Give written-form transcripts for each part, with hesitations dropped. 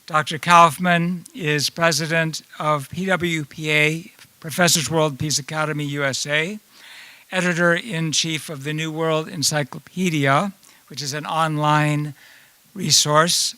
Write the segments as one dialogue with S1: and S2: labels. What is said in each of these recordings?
S1: Dr. Kaufmann is president of PWPA, Professors World Peace Academy USA, editor-in-chief of the New World Encyclopedia, which is an online resource,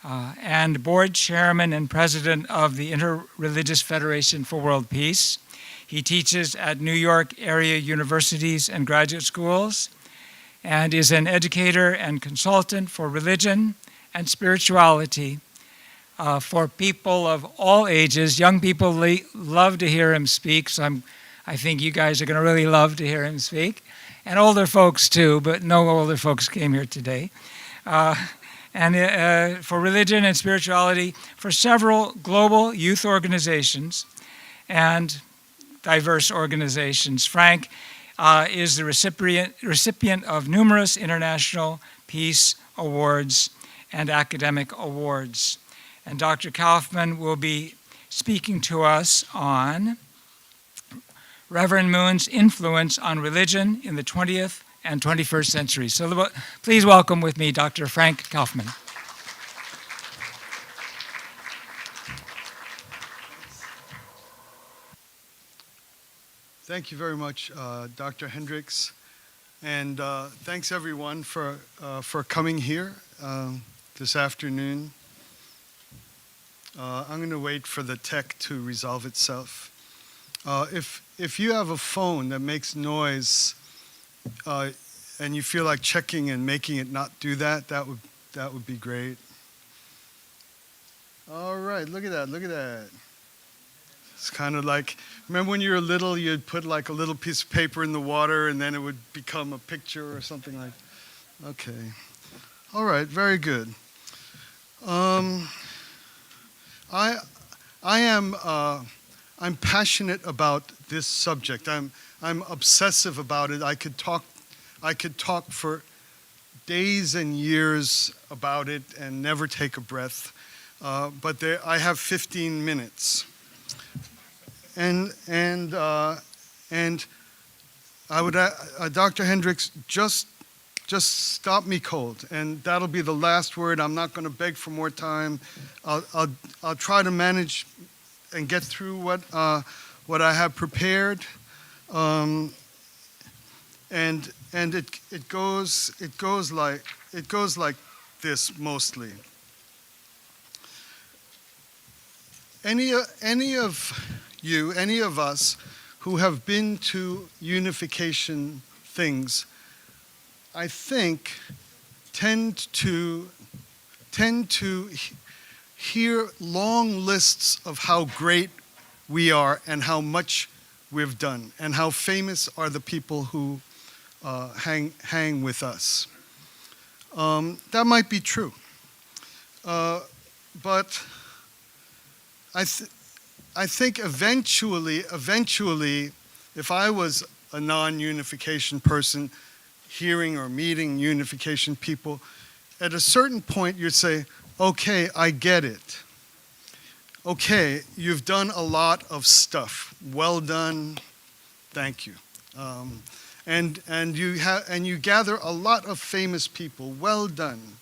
S1: and board chairman and president of the Interreligious Federation for World Peace. He teaches at New York area universities and graduate schools, and is an educator and consultant for religion and spirituality for people of all ages. Young people love to hear him speak, so I think you guys are going to really love to hear him speak. And older folks too, but no older folks came here today. And for religion and spirituality for several global youth organizations and diverse organizations. Frank is the recipient of numerous international peace awards and academic awards. And Dr. Kaufmann will be speaking to us on Reverend Moon's influence on religion in the 20th and 21st century. So please welcome with me Dr. Frank Kaufmann.
S2: Thank you very much, Dr. Hendricks, and thanks everyone for coming here this afternoon. I'm going to wait for the tech to resolve itself. If you have a phone that makes noise and you feel like checking and making it not do that, that would be great. All right, look at that, look at that. It's kind of like, remember when you were little, you'd put like a little piece of paper in the water and then it would become a picture or something like that. Okay. All right, very good. I'm passionate about this subject. I'm obsessive about it. I could talk for days and years about it and never take a breath. But I have 15 minutes. And I would, Dr. Hendricks, just stop me cold, and that'll be the last word. I'm not going to beg for more time. I'll try to manage and get through what I have prepared, and it goes like this mostly. Any of us who have been to unification things, I think, tend to hear long lists of how great we are and how much we've done and how famous are the people who hang with us. That might be true, but I think eventually, if I was a non-unification person hearing or meeting unification people, at a certain point you'd say, okay, I get it. Okay, you've done a lot of stuff. Well done, thank you. And you gather a lot of famous people. Well done.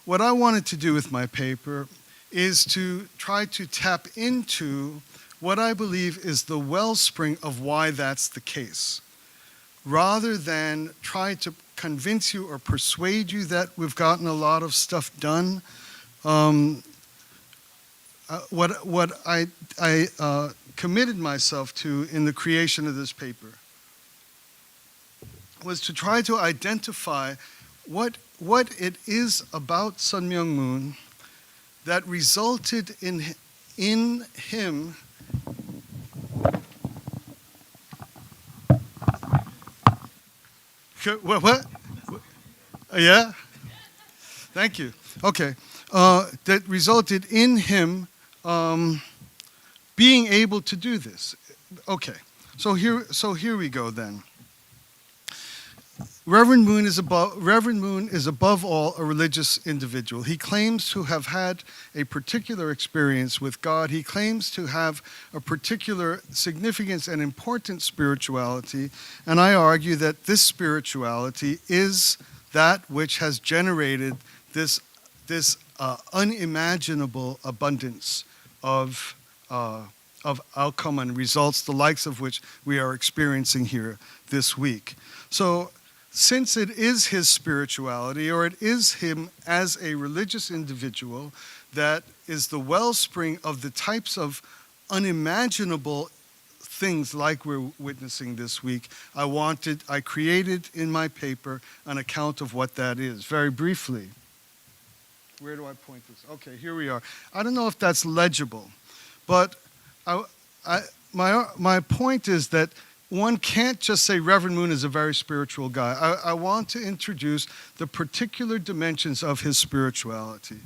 S2: What I wanted to do with my paper is to try to tap into what I believe is the wellspring of why that's the case, rather than try to convince you or persuade you that we've gotten a lot of stuff done. What I committed myself to in the creation of this paper was to try to identify what it is about Sun Myung Moon that resulted in him what? Yeah? Thank you. Okay. That resulted in him being able to do this. Okay. So here we go then. Reverend Moon is above all a religious individual. He claims to have had a particular experience with God. He claims to have a particular significance and important spirituality, and I argue that this spirituality is that which has generated this unimaginable abundance of outcome and results, the likes of which we are experiencing here this week. So since it is his spirituality, or it is him as a religious individual that is the wellspring of the types of unimaginable things like we're witnessing this week, I created in my paper an account of what that is, very briefly. Where do I point this? Okay, here we are. I don't know if that's legible, but my point is that one can't just say Reverend Moon is a very spiritual guy. I want to introduce the particular dimensions of his spirituality.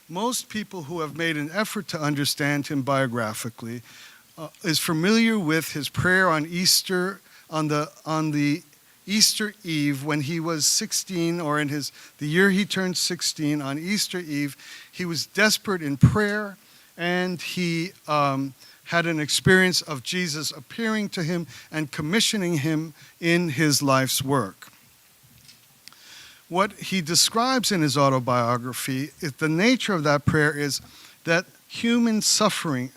S2: Most people who have made an effort to understand him biographically is familiar with his prayer on Easter, on the Easter Eve when he was 16, or in the year he turned 16, on Easter Eve. He was desperate in prayer, and he had an experience of Jesus appearing to him and commissioning him in his life's work. What he describes in his autobiography, the nature of that prayer is that human suffering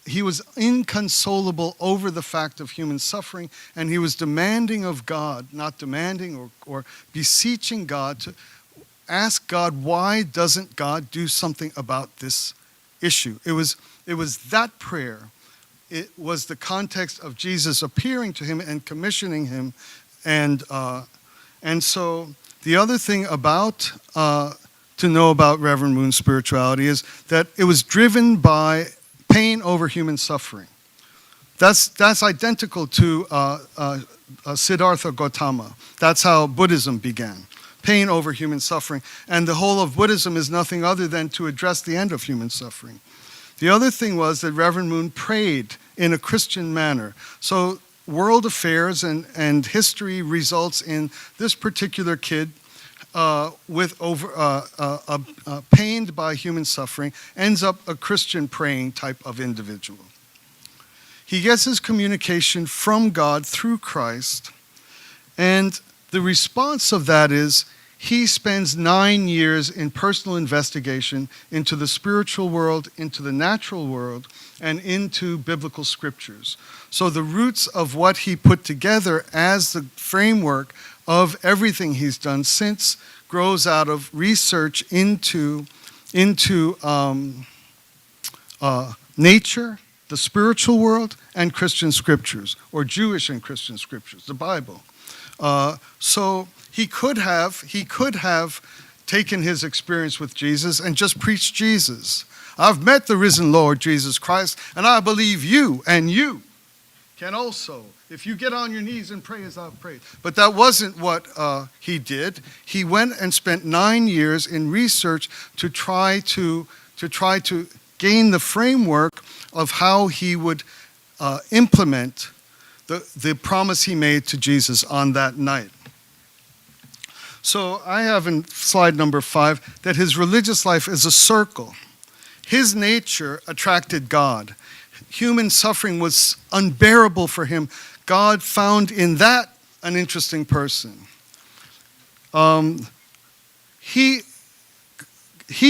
S2: he was inconsolable over the fact of human suffering, and he was demanding of God, not demanding or beseeching God, to ask God, why doesn't God do something about this issue? It was that prayer. It was the context of Jesus appearing to him and commissioning him. And so the other thing to know about Reverend Moon's spirituality is that it was driven by pain over human suffering. That's identical to Siddhartha Gautama. That's how Buddhism began. Pain over human suffering. And the whole of Buddhism is nothing other than to address the end of human suffering. The other thing was that Reverend Moon prayed in a Christian manner. So world affairs and history results in this particular kid pained by human suffering, ends up a Christian praying type of individual. He gets his communication from God through Christ, and the response of that is he spends 9 years in personal investigation into the spiritual world, into the natural world, and into biblical scriptures. So the roots of what he put together as the framework of everything he's done since grows out of research into nature, the spiritual world, and Christian scriptures, or Jewish and Christian scriptures, the Bible. So he could have taken his experience with Jesus and just preached Jesus. I've met the risen Lord Jesus Christ, and I believe you can also, if you get on your knees and pray as I've prayed. But that wasn't what he did. He went and spent 9 years in research to try to gain the framework of how he would implement the promise he made to Jesus on that night. So I have in slide number 5 that his religious life is a circle. His nature attracted God. Human suffering was unbearable for him. God found in that an interesting person. He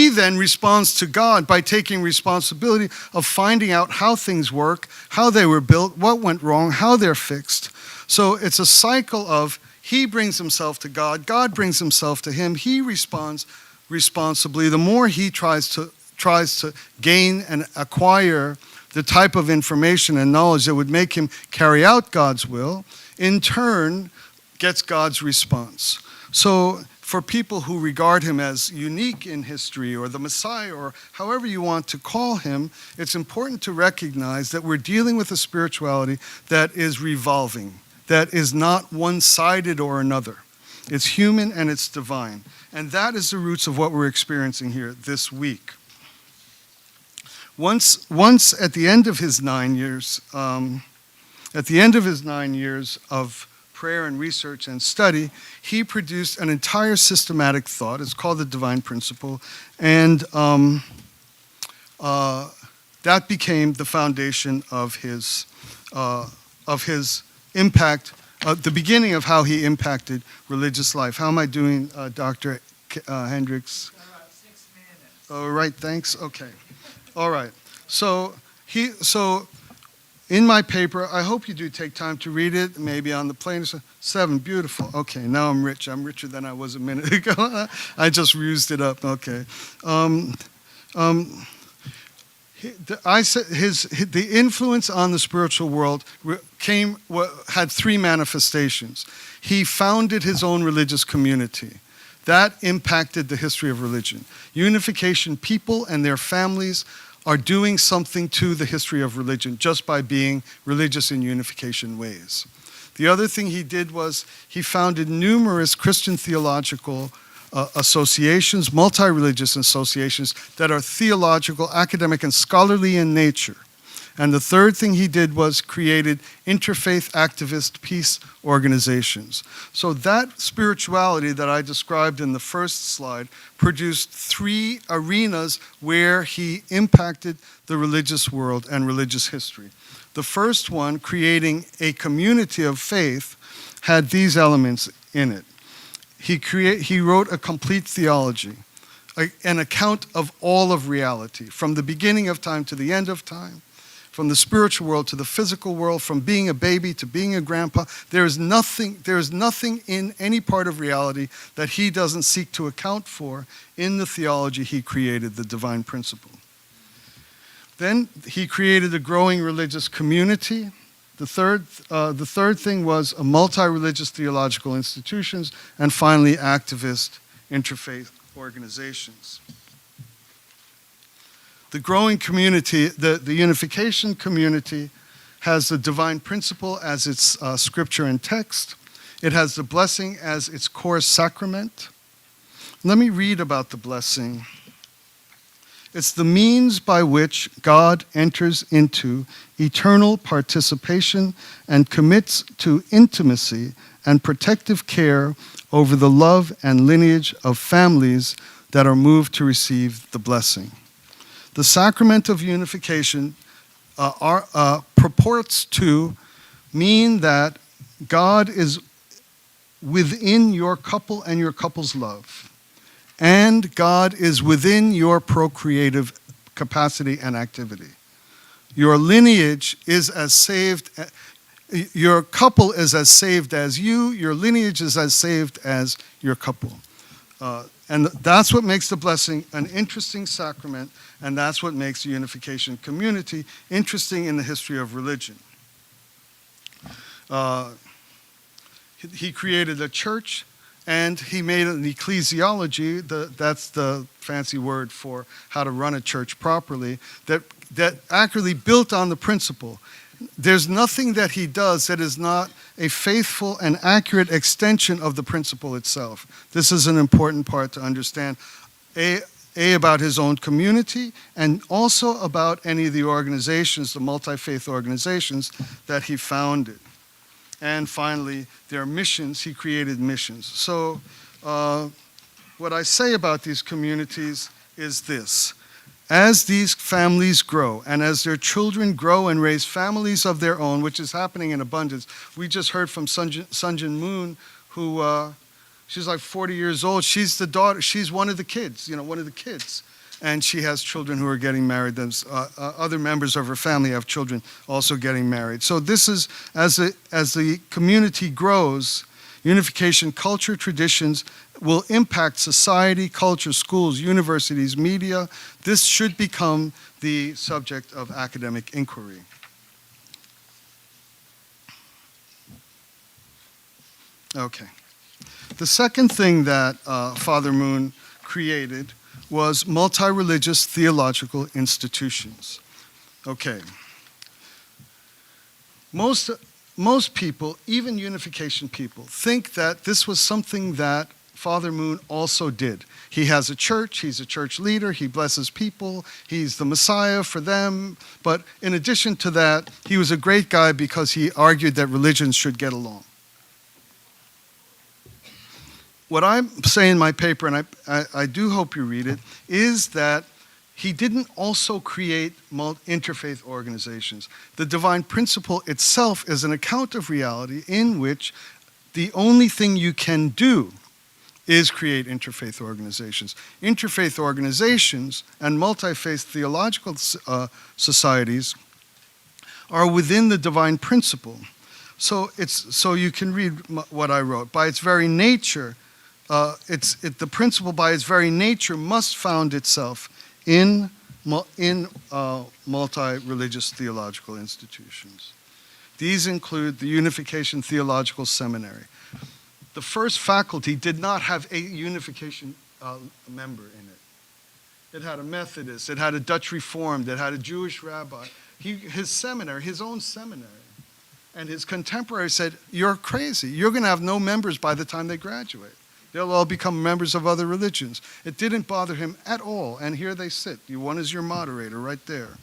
S2: then responds to God by taking responsibility of finding out how things work, how they were built, what went wrong, how they're fixed. So it's a cycle of he brings himself to God, God brings himself to him, he responds responsibly. The more he tries to gain and acquire the type of information and knowledge that would make him carry out God's will, in turn gets God's response. So for people who regard him as unique in history, or the Messiah, or however you want to call him, it's important to recognize that we're dealing with a spirituality that is revolving, that is not one-sided or another. It's human and it's divine. And that is the roots of what we're experiencing here this week. Once at the end of his 9 years, of prayer and research and study, he produced an entire systematic thought. It's called the Divine Principle, and that became the foundation of his impact, the beginning of how he impacted religious life. How am I doing, Dr. Hendricks? All right, thanks. Okay. All right. So in my paper, I hope you do take time to read it, maybe on the plane. 7, beautiful. Okay, now I'm rich. I'm richer than I was a minute ago. I just used it up. Okay. I said the influence on the spiritual world had 3 manifestations. He founded his own religious community. That impacted the history of religion. Unification people and their families are doing something to the history of religion just by being religious in unification ways. The other thing he did was he founded numerous Christian theological associations, multi-religious associations that are theological, academic, and scholarly in nature. And the third thing he did was created interfaith activist peace organizations. So that spirituality that I described in the first slide produced 3 arenas where he impacted the religious world and religious history. The first one, creating a community of faith, had these elements in it. He wrote a complete theology, an account of all of reality, from the beginning of time to the end of time, from the spiritual world to the physical world, from being a baby to being a grandpa. There is nothing in any part of reality that he doesn't seek to account for in the theology he created, the divine principle. Then he created a growing religious community. The third thing was a multi-religious theological institutions, and finally activist interfaith organizations. The growing community, the unification community, has the divine principle as its scripture and text. It has the blessing as its core sacrament. Let me read about the blessing. It's the means by which God enters into eternal participation and commits to intimacy and protective care over the love and lineage of families that are moved to receive the blessing. The sacrament of unification purports to mean that God is within your couple and your couple's love, and God is within your procreative capacity and activity. Your lineage is as saved, your couple is as saved as you, your lineage is as saved as your couple. And that's what makes the blessing an interesting sacrament, and that's what makes the unification community interesting in the history of religion. He created a church, and he made an ecclesiology, that's the fancy word for how to run a church properly, that accurately built on the principle. There's nothing that he does that is not a faithful and accurate extension of the principle itself. This is an important part to understand, about his own community, and also about any of the organizations, the multi-faith organizations that he founded. And finally, their missions, he created missions. So what I say about these communities is this. As these families grow, and as their children grow and raise families of their own, which is happening in abundance. We just heard from Sun Myung Moon, who, she's like 40 years old. She's the daughter, she's one of the kids, one of the kids. And she has children who are getting married. Other members of her family have children also getting married. So this is, as the community grows, unification, culture, traditions will impact society, culture, schools, universities, media. This should become the subject of academic inquiry. Okay. The second thing that Father Moon created was multi-religious theological institutions. Okay. Most people, even unification people, think that this was something that Father Moon also did. He has a church, he's a church leader, he blesses people, he's the Messiah for them. But in addition to that, he was a great guy because he argued that religions should get along. What I say in my paper, and I do hope you read it, is that he didn't also create interfaith organizations. The divine principle itself is an account of reality in which the only thing you can do is create interfaith organizations. Interfaith organizations and multi-faith theological societies are within the divine principle. So you can read what I wrote. By its very nature, the principle by its very nature must found itself in multi-religious theological institutions. These include the Unification Theological Seminary. The first faculty did not have a unification member in it. It had a Methodist, it had a Dutch Reformed, it had a Jewish rabbi. His seminary, his own seminary, and his contemporaries said, "You're crazy. You're going to have no members by the time they graduate. They'll all become members of other religions." It didn't bother him at all, and here they sit. One is your moderator right there.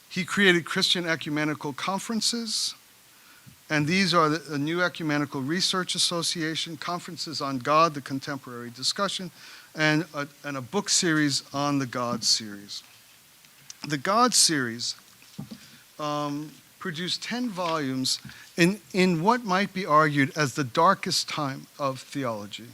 S2: He created Christian ecumenical conferences, and these are the New Ecumenical Research Association, conferences on God, the contemporary discussion, and a book series on the God series. The God series produced 10 volumes in what might be argued as the darkest time of theology.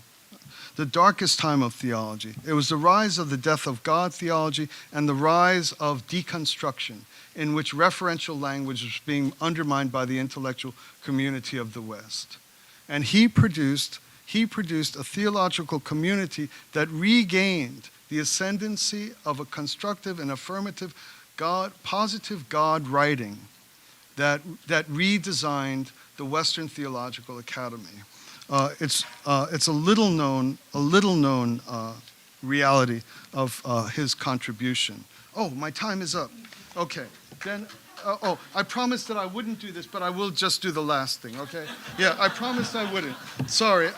S2: The darkest time of theology. It was the rise of the death of God theology and the rise of deconstruction, in which referential language was being undermined by the intellectual community of the West. And he produced a theological community that regained the ascendancy of a constructive and affirmative God, positive God writing that redesigned the Western Theological Academy. It's a little known reality of his contribution. Oh, my time is up. Okay, then. I promised that I wouldn't do this, but I will just do the last thing, okay? Yeah, I promised I wouldn't. Sorry,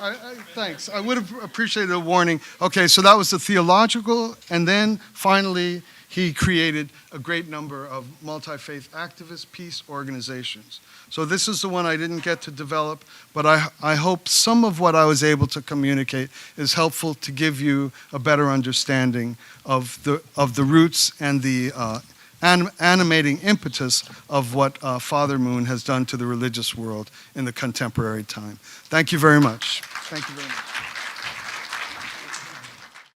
S2: thanks. I would have appreciated a warning. Okay, so that was the theological, and then finally, he created a great number of multi-faith activist peace organizations. So this is the one I didn't get to develop, but I hope some of what I was able to communicate is helpful to give you a better understanding of the roots and the animating impetus of what Father Moon has done to the religious world in the contemporary time. Thank you very much. Thank you very much.